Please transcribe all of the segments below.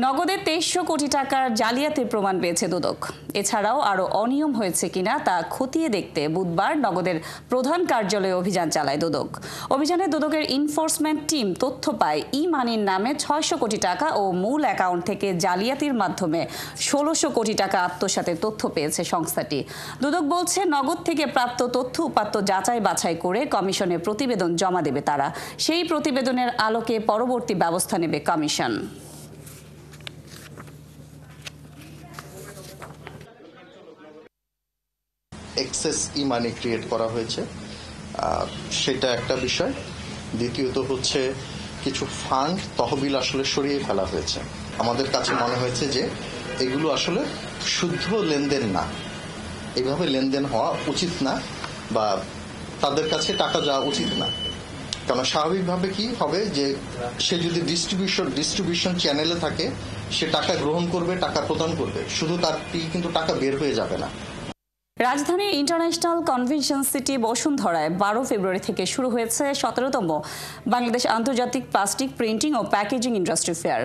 নগদে ২৩০০ কোটি টাকার জালিয়াতির প্রমাণ পেয়েছে দুদক। এছাড়াও আরও অনিয়ম হয়েছে কিনা তা খতিয়ে দেখতে বুধবার নগদের প্রধান কার্যালয়ে অভিযান চালায় দুদক। অভিযানে দুদকের এনফোর্সমেন্ট টিম তথ্য পায় ই-মানির নামে ৬০০ কোটি টাকা ও মূল অ্যাকাউন্ট থেকে জালিয়াতির মাধ্যমে ১৬০০ কোটি টাকা আত্মসাতের তথ্য পেয়েছে সংস্থাটি। দুদক বলছে, নগদ থেকে প্রাপ্ত তথ্য উপাত্ত যাচাই বাছাই করে কমিশনে প্রতিবেদন জমা দেবে তারা। সেই প্রতিবেদনের আলোকে পরবর্তী ব্যবস্থা নেবে কমিশন। এক্সেস ই-মানি ক্রিয়েট করা হয়েছে, সেটা একটা বিষয়। দ্বিতীয়ত হচ্ছে কিছু ফান্ড তহবিল আসলে সরিয়ে ফেলা হয়েছে। আমাদের কাছে মনে হয়েছে যে এগুলো আসলে শুদ্ধ লেনদেন না, এইভাবে লেনদেন হওয়া উচিত না বা তাদের কাছে টাকা যাওয়া উচিত না। কারণ স্বাভাবিকভাবে কি হবে যে সে যদি ডিস্ট্রিবিউশন চ্যানেলে থাকে, সে টাকা গ্রহণ করবে, টাকা প্রদান করবে, শুধু তার কিন্তু টাকা বের হয়ে যাবে না। রাজধানীর ইন্টারন্যাশনাল কনভেনশন সিটি বসুন্ধরায় ১২ ফেব্রুয়ারি থেকে শুরু হয়েছে ১৭তম বাংলাদেশ আন্তর্জাতিক প্লাস্টিক প্রিন্টিং ও প্যাকেজিং ইন্ডাস্ট্রি ফেয়ার।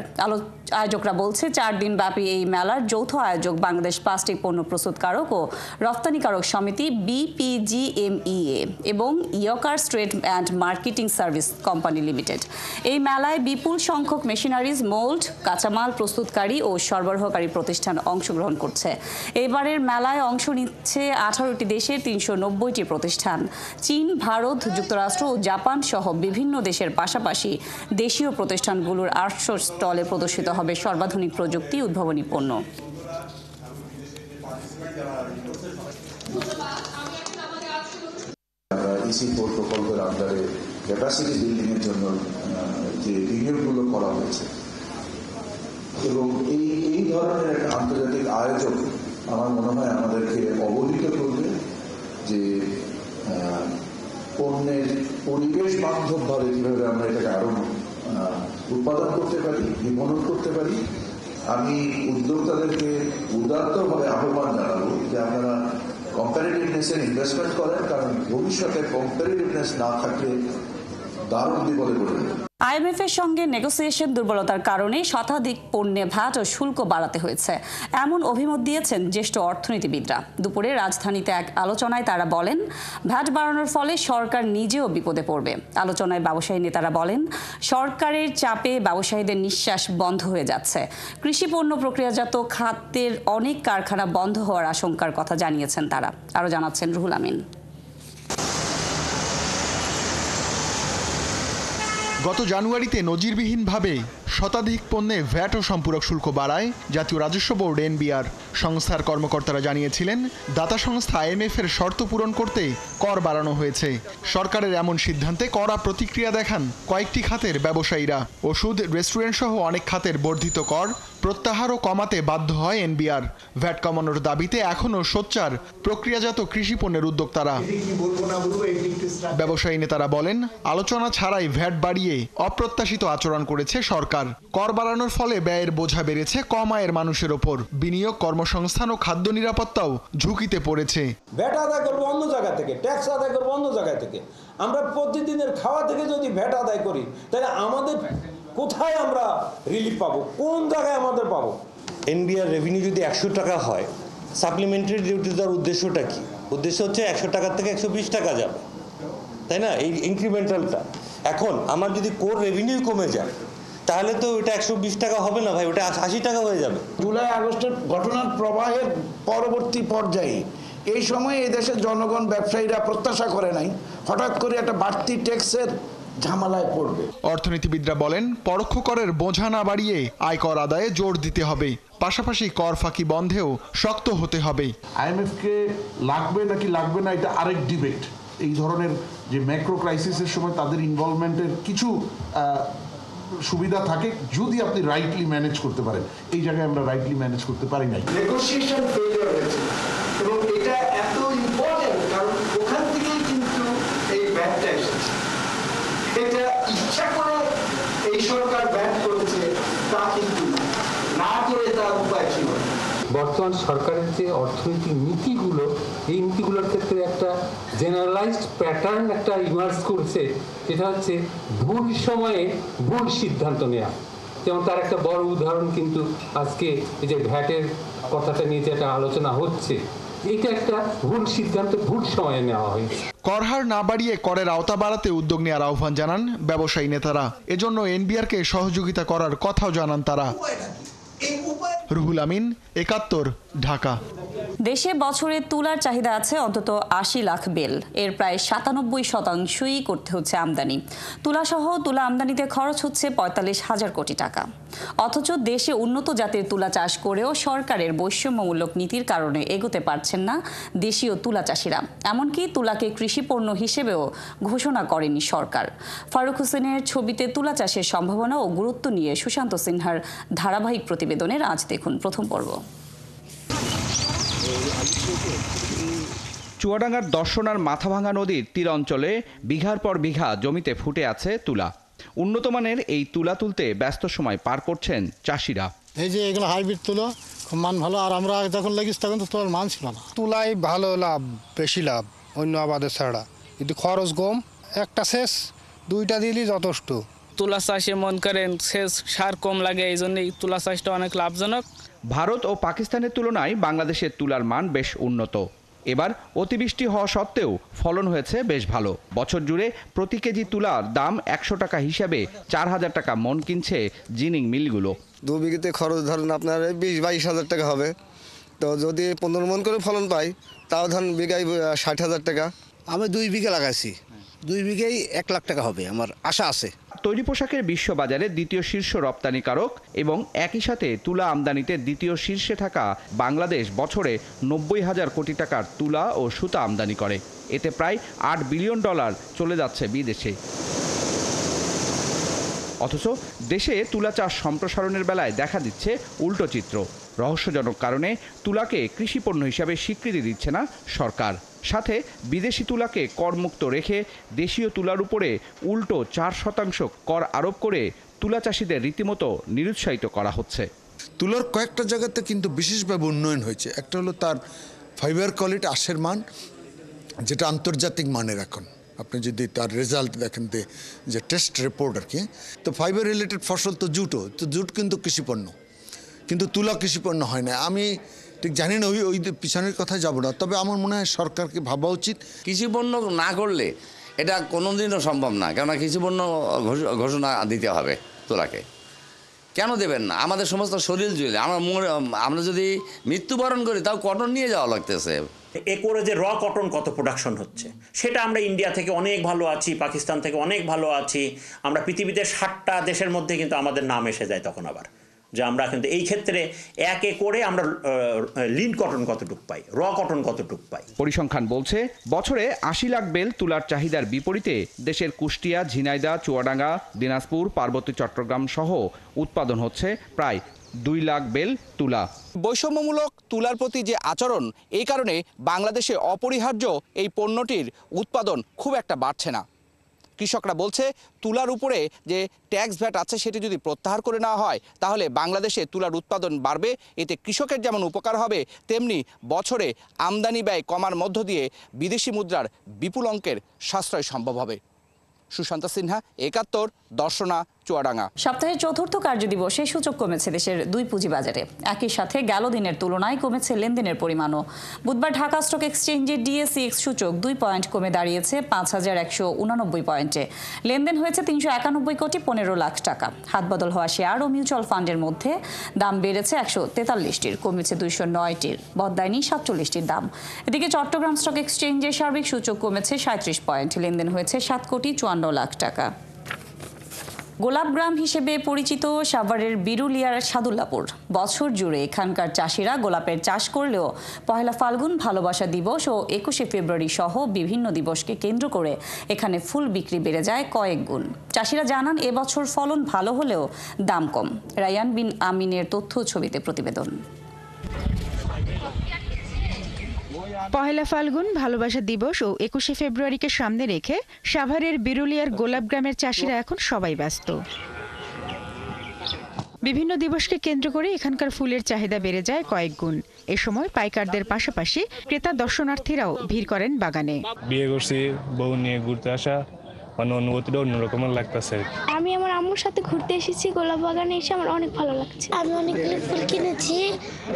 আয়োজকরা বলছে, ৪ দিন ব্যাপী এই মেলার যৌথ আয়োজক বাংলাদেশ প্লাস্টিক পণ্য প্রস্তুতকারক ও রপ্তানিকারক সমিতি BPGMEA এবং ইয়কার trade and marketing service company limited. এই মেলায় বিপুল সংখ্যক মেশিনারিজ, মোল্ড, কাঁচামাল প্রস্তুতকারী ও সরবরাহকারী প্রতিষ্ঠান অংশগ্রহণ করছে। এবারের মেলায় অংশ নিচ্ছে 18টি দেশের 390টি প্রতিষ্ঠান। চীন, ভারত, যুক্তরাষ্ট্র ও জাপান সহ বিভিন্ন দেশের পাশাপাশি দেশীয় প্রতিষ্ঠানগুলোর 800 স্টলে প্রদর্শিত হবে সর্বাধুনিক প্রযুক্তি উদ্ভাবনী পণ্য। ইসি প্রকল্পের আন্ডারে ক্যাপাসিটি বিল্ডিং এর জন্য যে রিনিউগুলো করা হয়েছে এবং এই ধরনের একটা আন্তর্জাতিক আয়োজন আমার মনে হয় আমাদেরকে অবহিত করবে যে পণ্যের পরিবেশ বান্ধব ভাবে কিভাবে আমরা এটাকে আরো উৎপাদন করতে পারি, বিপণন করতে পারি। আমি উদ্যোক্তাদেরকে উদাত্তভাবে আহ্বান জানাবো যে আপনারা কম্পারেটিভনেসের ইনভেস্টমেন্ট করেন, কারণ ভবিষ্যতে কম্পারেটিভনেস না থাকলে দারুণ বিপদে পড়ে যাবে। IMF এর সঙ্গে নেগোসিয়েশন দুর্বলতার কারণে শতাধিক পণ্যে ভ্যাট ও শুল্ক বাড়াতে হয়েছে, এমন অভিমত দিয়েছেন জ্যেষ্ঠ অর্থনীতিবিদরা। দুপুরে রাজধানীতে এক আলোচনায় তারা বলেন, ভ্যাট বাড়ানোর ফলে সরকার নিজেও বিপদে পড়বে। আলোচনায় ব্যবসায়ী নেতারা বলেন, সরকারের চাপে ব্যবসায়ীদের নিঃশ্বাস বন্ধ হয়ে যাচ্ছে। কৃষি পণ্য প্রক্রিয়াজাত খাতের অনেক কারখানা বন্ধ হওয়ার আশঙ্কার কথা জানিয়েছেন তারা। আরও জানাচ্ছেন রুহুল আমিন। গত জানুয়ারিতে নজিরবিহীনভাবে শতাধিক পণ্যে ভ্যাট ও সম্পূরক শুল্ক বাড়ায় জাতীয় রাজস্ব বোর্ড NBR। সংস্থার কর্মকর্তারা জানিয়েছিলেন, দাতা সংস্থা IMF এর শর্ত পূরণ করতে কর বাড়ানো হয়েছে। সরকারের এমন সিদ্ধান্তে কড়া প্রতিক্রিয়া দেখান কয়েকটি খাতের ব্যবসায়ীরা। ওষুধ, রেস্টুরেন্ট সহ অনেক খাতের বর্ধিত কর প্রত্যাহার ও কমাতে বাধ্য হয় NBR। ভ্যাট কমানোর দাবিতে এখনও সোচ্চার প্রক্রিয়াজাত কৃষি পণ্যের উদ্যোক্তারা। ব্যবসায়ী নেতারা বলেন, আলোচনা ছাড়াই ভ্যাট বাড়িয়ে অপ্রত্যাশিত আচরণ করেছে সরকার। কর বাড়ানোর ফলে ব্যয়ের বোঝা বেড়েছে কম আয়ের মানুষের ওপর। বিনিয়োগ, কর্মসংস্থান ও খাদ্য নিরাপত্তাও ঝুঁকিতে পড়েছে। ভ্যাট আদায় করবো অন্য জায়গা থেকে, ট্যাক্স আদায় করবো অন্য জায়গা থেকে। আমরা প্রতিদিনের খাওয়া থেকে যদি ভ্যাট আদায় করি, তাহলে আমাদের কোথায় আমরা রিলিফ পাবো, কোন জায়গায় আমাদের পাবো? NBR রেভিনিউ যদি 100 টাকা হয়, সাপ্লিমেন্টারি ডিউটি দেওয়ার উদ্দেশ্যটা কি? উদ্দেশ্য হচ্ছে 100 টাকা থেকে 120 টাকা যাবে, তাই না? এই ইনক্রিমেন্টালটা। এখন আমার যদি কোর রেভিনিউ কমে যায়, তাহলে তো ওটা 120 টাকা হবে না ভাই, ওটা 80 টাকা হয়ে যাবে। জুলাই আগস্টের ঘটনার প্রবাহের পরবর্তী পর্যায়ে এই সময়ে এই দেশের জনগণ, ব্যবসায়ীরা প্রত্যাশা করে নাই হঠাৎ করে একটা বাড়তি ট্যাক্সের ঝামেলায় পড়বে। অর্থনীতিবিদরা বলেন, পরোক্ষ করের বোঝা না বাড়িয়ে আয়কর আদায়ে জোর দিতে হবে, পাশাপাশি কর ফাঁকি বন্ধেও শক্ত হতে হবে। IMF কে লাগবে নাকি লাগবে না, এটা আরেক ডিবেট। এই ধরনের যে ম্যাক্রো ক্রাইসিসের সময় তাদের ইনভলভমেন্টের কিছু সুবিধা থাকে যদি আপনি রাইটলি ম্যানেজ করতে পারেন। এই জায়গায় আমরা রাইটলি ম্যানেজ করতে পারি নাই। নেগোসিয়েশন ফেলিওর হয়েছে এবং এটা এত ইম্পর্টেন্ট, কারণ ওখান থেকেই কিন্তু এই ব্যাটটা এসেছে। এটা ইচ্ছা করে এই সরকার ব্যাট করেছে তা কিন্তু না করে তার উপায় ছিল। বর্তমান সরকারের যে অর্থনৈতিক নীতিগুলো, এই নীতিগুলোর ক্ষেত্রে একটা জেনারেলাইজড প্যাটার্ন একটা ইমার্জ করছে, যেটা হচ্ছে ভুল সময়ে ভুল সিদ্ধান্ত নেওয়া। যেমন তার একটা বড় উদাহরণ কিন্তু আজকে এই যে ভ্যাটের কথাটা নিয়ে যে একটা আলোচনা হচ্ছে, এটা একটা ভুল সিদ্ধান্ত, ভুল সময়ে নেওয়া হয়েছে। করহার না বাড়িয়ে করের আওতা বাড়াতে উদ্যোগ নেওয়ার আহ্বান জানান ব্যবসায়ী নেতারা। এজন্য এনবিআরকে সহযোগিতা করার কথাও জানান তারা। রুহুল আমিন, ৭১, ঢাকা। দেশে বছরে তুলার চাহিদা আছে অন্তত ৮০ লাখ বেল। এর প্রায় ৯৭% করতে হচ্ছে আমদানি। তুলাসহ তুলা আমদানিতে খরচ হচ্ছে ৪৫,০০০ কোটি টাকা। অথচ দেশে উন্নত জাতের তুলা চাষ করেও সরকারের বৈষম্যমূলক নীতির কারণে এগোতে পারছেন না দেশীয় তুলা চাষিরা। এমনকি তুলাকে কৃষিপণ্য হিসেবেও ঘোষণা করেনি সরকার। ফারুক হোসেনের ছবিতে তুলা চাষের সম্ভাবনা ও গুরুত্ব নিয়ে সুশান্ত সিনহার ধারাবাহিক প্রতিবেদনের আজ দেখুন প্রথম পর্ব। চুয়াডাঙ্গার দর্শনার মাথাভাঙা নদীর তীর অঞ্চলে বিঘার পর বিঘা জমিতে ফুটে আছে তুলা। উন্নত মানের এই তুলা তুলতে ব্যস্ত সময় পার করছেন চাষিরা। এই যে এগুলো হাইব্রিড তুলো, খুব মান ভালো। আর আমরা যখন লাগিয়েছি তখন তো তুলার মান ছিল না। তুলাই ভালো লাভ, বেশি লাভ অন্য আবাদের ছাড়া, কিন্তু খরচ কম। একটা শেষ, দুইটা দিলেই যথেষ্ট। তুলা চাষে মন করেন শেষ সার কম লাগে, এই জন্যই তুলা চাষটা অনেক লাভজনক। ভারত ও পাকিস্তানের তুলনায় বাংলাদেশের তুলার মান বেশ উন্নত। এবার অতিবৃষ্টি হওয়া সত্ত্বেও ফলন হয়েছে বেশ ভালো। বছর জুড়ে প্রতি কেজি তুলার দাম ১০০ টাকা হিসাবে ৪,০০০ টাকা মন কিনছে জিনিং মিলগুলো। ২ বিঘিতে খরচ ধরেন আপনার ২০-২২ টাকা হবে। তো যদি ১৫ মন করে ফলন পাই তাও ধরেন বিঘায় ৬০,০০০ টাকা। আমি 2 বিঘা লাগাইছি, 2 বিঘাই ১ লাখ টাকা হবে, আমার আশা আছে। তৈরি পোশাকের বিশ্ববাজারে দ্বিতীয় শীর্ষ রপ্তানিকারক এবং একই সাথে তুলা আমদানিতে দ্বিতীয় শীর্ষে থাকা বাংলাদেশ বছরে ৯০,০০০ কোটি টাকার তুলা ও সুতা আমদানি করে। এতে প্রায় $৮ বিলিয়ন চলে যাচ্ছে বিদেশে। অথচ দেশে তুলা চাষ সম্প্রসারণের বেলায় দেখা দিচ্ছে উল্টো চিত্র। রহস্যজনক কারণে তুলাকে কৃষিপণ্য হিসাবে স্বীকৃতি দিচ্ছে না সরকার। সাথে বিদেশি তুলাকে করমুক্ত রেখে দেশীয় তুলার উপরে উল্টো ৪% কর আরোপ করে তুলা চাষিদের রীতিমতো নিরুৎসাহিত করা হচ্ছে। তুলার কয়েকটা জায়গাতে কিন্তু বিশেষভাবে উন্নয়ন হয়েছে। একটা হলো তার ফাইবার কোয়ালিটি, আঁশের মান, যেটা আন্তর্জাতিক মানের। এখন আপনি যদি তার রেজাল্ট দেখেন, যে টেস্ট রিপোর্ট আর কি, তো ফাইবার রিলেটেড ফসল তো জুটও, তো জুট কিন্তু কৃষিপণ্য, কিন্তু তুলা কৃষিপণ্য হয় না। আমি ঠিক জানি না, ওই পিছনের কথা যাব না, তবে আমার মনে হয় সরকারকে ভাবা উচিত। কৃষিপণ্য না করলে এটা কোনোদিনও সম্ভব না, কেননা কৃষিপণ্য ঘোষণা দিতে হবে তুলাকে। কেন দেবেন না? আমাদের সমস্ত শরীর জুড়ে আমরা যদি মৃত্যুবরণ করি তাও কটন নিয়ে যাওয়া লাগতেছে। একরে যে র কটন কত প্রোডাকশন হচ্ছে সেটা আমরা ইন্ডিয়া থেকে অনেক ভালো আছি, পাকিস্তান থেকে অনেক ভালো আছি। আমরা পৃথিবীতে 60টা দেশের মধ্যে কিন্তু আমাদের নাম এসে যায় তখন আবার, যে আমরা কিন্তু এই ক্ষেত্রে এক একরে আমরা লিন কটন কতটুক পাই, র কটন কতটুক পাই। পরিসংখ্যান বলছে বছরে ৮০ লাখ বেল তুলার চাহিদার বিপরীতে দেশের কুষ্টিয়া, ঝিনাইদহ, চুয়াডাঙ্গা, দিনাজপুর, পার্বত্য চট্টগ্রাম সহ উৎপাদন হচ্ছে প্রায় ২ লাখ বেল তুলা। বৈষম্যমূলক তুলার প্রতি যে আচরণ, এই কারণে বাংলাদেশে অপরিহার্য এই পণ্যটির উৎপাদন খুব একটা বাড়ছে না। কৃষকরা বলছে তুলার উপরে যে ট্যাক্স ভ্যাট আছে সেটি যদি প্রত্যাহার করে নেওয়া হয় তাহলে বাংলাদেশে তুলার উৎপাদন বাড়বে। এতে কৃষকের যেমন উপকার হবে, তেমনি বছরে আমদানি ব্যয় কমার মধ্য দিয়ে বিদেশি মুদ্রার বিপুল অঙ্কের সাশ্রয় সম্ভব হবে। সুশান্ত সিনহা, ৭১, দর্শনা, চুয়াডাঙ্গা। সপ্তাহের চতুর্থ কার্যদিবসে সূচক কমেছে দেশের 2 পুঁজিবাজারে। একই সাথে গেল দিনের তুলনায় কমেছে লেনদেনের পরিমাণও। বুধবার ঢাকা স্টক এক্সচেঞ্জের DSEX সূচক 2 পয়েন্ট কমে দাঁড়িয়েছে ৫,১৮৯ পয়েন্টে। লেনদেন হয়েছে ৩৯১ কোটি ১৫ লাখ টাকা। হাতবদল হওয়া শেয়ার ও মিউচুয়াল ফান্ডের মধ্যে দাম বেড়েছে ১৪৩টির, কমেছে ২০৯টির, বদলায়নি ৪৭টির দাম। এদিকে চট্টগ্রাম স্টক এক্সচেঞ্জের সার্বিক সূচক কমেছে ৩৭ পয়েন্ট, লেনদেন হয়েছে ৭ কোটি ৫৪ লাখ টাকা। গোলাপগ্রাম হিসেবে পরিচিত সাভারের বিরুলিয়ার সাদুল্লাপুর। বছর জুড়ে এখানকার চাষিরা গোলাপের চাষ করলেও পহেলা ফাল্গুন, ভালোবাসা দিবস ও ২১শে ফেব্রুয়ারি সহ বিভিন্ন দিবসকে কেন্দ্র করে এখানে ফুল বিক্রি বেড়ে যায় কয়েক গুণ। চাষিরা জানান এবছর ফলন ভালো হলেও দাম কম। রায়ান বিন আমিনের তথ্য ছবিতে প্রতিবেদন। পহেলা ফাল্গুন, ভালোবাসা দিবস ও ২১শে ফেব্রুয়ারিকে সামনে রেখে সাভারের বিরুলিয়ার গোলাপগ্রামের চাষিরা এখন সবাই ব্যস্ত। বিভিন্ন দিবসকে কেন্দ্র করে এখানকার ফুলের চাহিদা বেড়ে যায় কয়েক গুণ। এ সময় পাইকারদের পাশাপাশি ক্রেতা দর্শনার্থীরাও ভিড় করেন বাগানে। বিয়ে করছি, বউ নিয়ে ঘুরতে আসা, মানে অনুভূতিটা অন্যরকমের লাগতেছে। আমি আমার আম্মুর সাথে ঘুরতে এসেছি, গোলাপ বাগানে এসে আমার অনেক ভালো লাগছে। আমি অনেকগুলো ফুল কিনেছি,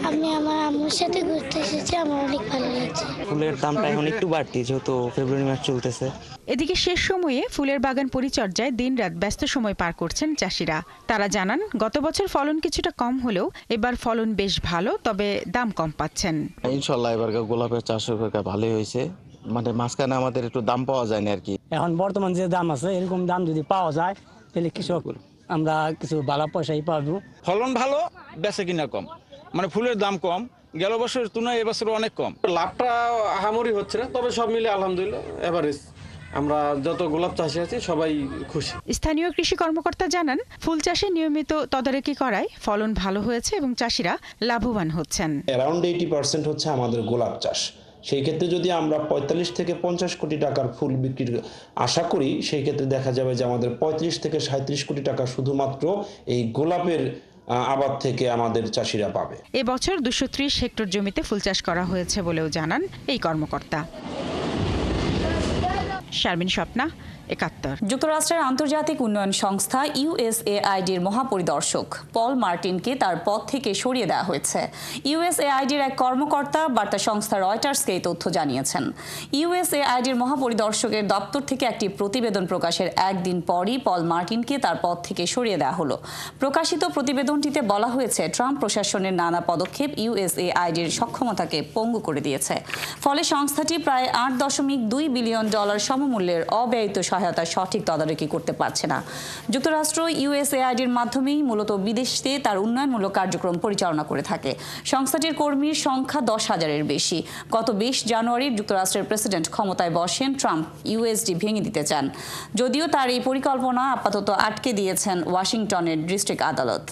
আমি আমার আম্মুর সাথে ঘুরতে এসেছি, আমার অনেক ভালো লাগছে। ফুলের দামটা এখন একটু বাড়তি, যেহেতু ফেব্রুয়ারি মাস চলতেছে। এদিকে শেষ সময়ে ফুলের বাগান পরিচর্যায় দিনরাত ব্যস্ত সময় পার করছেন চাষিরা। তারা জানান, গত বছর ফলন কিছুটা কম হলেও এবার ফলন বেশ ভালো, তবে দাম কম পাচ্ছেন। ইনশাল্লাহ এবার গোলাপের চাষ ভালোই হয়েছে, মানে মাঝখানে আমাদের একটু দাম পাওয়া যায় না আর কি। এখন বর্তমান যে দাম আছে, এরকম দাম যদি পাওয়া যায় তাহলে কৃষক আমরা কিছু ভালো পয়সাই পাবো। ফলন ভালো, বেচা কিনা কম, মানে ফুলের দাম কম, গেল বছরের তুলনায় এবছর অনেক কম। লাভটা আহামরি হচ্ছে না, তবে সব মিলে আলহামদুলিল্লাহ এভারেজ। আমরা যত গোলাপ চাষি আছি সবাই খুশি। স্থানীয় কৃষি কর্মকর্তা জানান, ফুল চাষে নিয়মিত তদারকি করায় ফলন ভালো হয়েছে এবং চাষিরা লাভবান হচ্ছেন। অ্যারাউন্ড 80% হচ্ছে আমাদের গোলাপ চাষ। সেই ক্ষেত্রে যদি আমরা 45 থেকে 50 কোটি টাকার ফুল বিক্রির আশা করি, সেই ক্ষেত্রে দেখা যাবে যে আমাদের 35 থেকে 37 কোটি টাকা শুধুমাত্র এই গোলাপের আবাদ থেকে আমাদের চাষিরা পাবে। এবছর 230 হেক্টর জমিতে ফুল চাষ করা হয়েছে বলেও জানান এই কর্মকর্তা। শারমিন স্বপ্না, 71। যুক্তরাষ্ট্রের আন্তর্জাতিক উন্নয়ন সংস্থা ইউএসএআইডির মহাপরিদর্শক পল মার্টিনকে তার পদ থেকে সরিয়ে দেওয়া হয়েছে। ইউএসএআইডির এক কর্মকর্তা বার্তা সংস্থা রয়টার্সকে এই তথ্য জানিয়েছেন। ইউএসএআইডির মহাপরিদর্শকের দপ্তর থেকে একটি প্রতিবেদন প্রকাশের একদিন পরই পল মার্টিনকে তার পদ থেকে সরিয়ে দেওয়া হলো। প্রকাশিত প্রতিবেদনটিতে বলা হয়েছে, ট্রাম্প প্রশাসনের নানা পদক্ষেপ ইউএসএআইডির সক্ষমতাকে পঙ্গু করে দিয়েছে। ফলে সংস্থাটি প্রায় $8.2 বিলিয়ন সমমূল্যের অব্যয়িত সহায়তা সঠিক তদারকি করতে পারছে না। যুক্তরাষ্ট্র ইউএসএআইডির মাধ্যমেই মূলত বিদেশে তার উন্নয়নমূলক কার্যক্রম পরিচালনা করে থাকে। সংস্থাটির কর্মীর সংখ্যা 10,000-এর বেশি। গত 20 জানুয়ারি যুক্তরাষ্ট্রের প্রেসিডেন্ট ক্ষমতায় বসেন ট্রাম্প ইউএসডি ভেঙে দিতে চান, যদিও তার এই পরিকল্পনা আপাতত আটকে দিয়েছেন ওয়াশিংটনের ডিস্ট্রিক্ট আদালত।